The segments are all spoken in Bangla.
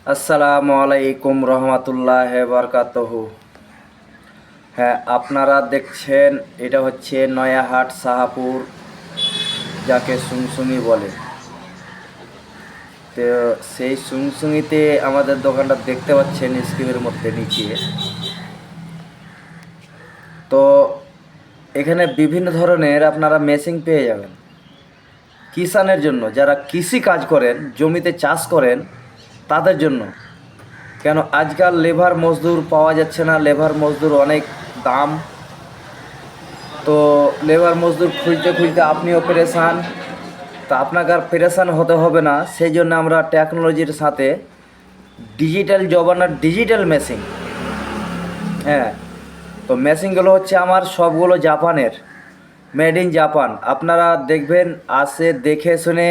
আসসালামু আলাইকুম রহমতুল্লাহ বারকাতুহু। হ্যাঁ, আপনারা দেখছেন এটা হচ্ছে নয়াহাট শাহপুর, যাকে সুংসুঙি বলে। তো সেই সুংসুঙিতে আমাদের দোকানটা দেখতে পাচ্ছেন স্ক্রিনের মধ্যে নিচে। তো এখানে বিভিন্ন ধরনের আপনারা মেশিন পেয়ে যাবেন কিষানের জন্য, যারা কৃষি কাজ করেন, জমিতে চাষ করেন, তাদের জন্য। কেন আজকাল লেবার মজদুর পাওয়া যাচ্ছে না, লেবার মজদুর অনেক দাম। তো লেবার মজদুর খুঁজতে খুঁজতে আপনিও পেরেশান। তো আপনাকে আর পেরেশান হতে হবে না, সেই জন্য আমরা টেকনোলজির সাথে ডিজিটাল জমানার ডিজিটাল মেশিন। হ্যাঁ, তো মেশিনগুলো হচ্ছে আমার সবগুলো জাপানের, মেড ইন জাপান। আপনারা দেখবেন, আসে দেখে শুনে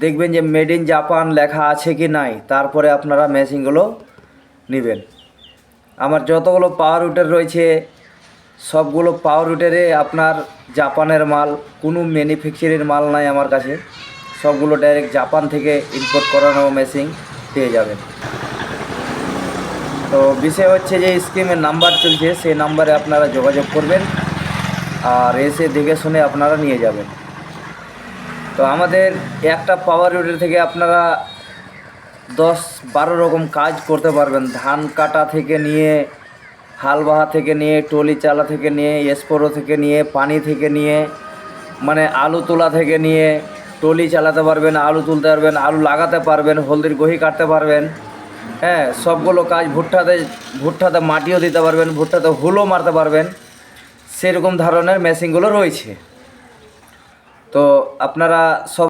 দেখবেন যে মেড ইন জাপান লেখা আছে কি নাই, তারপরে আপনারা মেশিনগুলো নেবেন। আমার যতগুলো পাওয়ার উটার রয়েছে সবগুলো পাওয়ার উটারে আপনার জাপানের মাল, কোনো ম্যানুফ্যাকচারের মাল নাই আমার কাছে। সবগুলো ডাইরেক্ট জাপান থেকে ইম্পোর্ট করানো মেশিন পেয়ে যাবেন। তো বিষয় হচ্ছে যে স্কিমের নাম্বার চলছে, সেই নাম্বারে আপনারা যোগাযোগ করবেন আর এসে দেখে শুনে আপনারা নিয়ে যাবেন। তো আমাদের একটা পাওয়ার উটার থেকে আপনারা 10-12 রকম কাজ করতে পারবেন। ধান কাটা থেকে নিয়ে, হাল বাহা থেকে নিয়ে, টলি চালা থেকে নিয়ে, স্পোরো থেকে নিয়ে, পানি থেকে নিয়ে, মানে আলু তোলা থেকে নিয়ে, টলি চালাতে পারবেন, আলু তুলতে পারবেন, আলু লাগাতে পারবেন, হলদির গহি কাটতে পারবেন। হ্যাঁ, সবগুলো কাজ। ভুট্টাতে মাটিও দিতে পারবেন, ভুট্টাতে হুলও মারতে পারবেন। সেরকম ধরনের মেশিনগুলো রয়েছে। তো আপনারা সব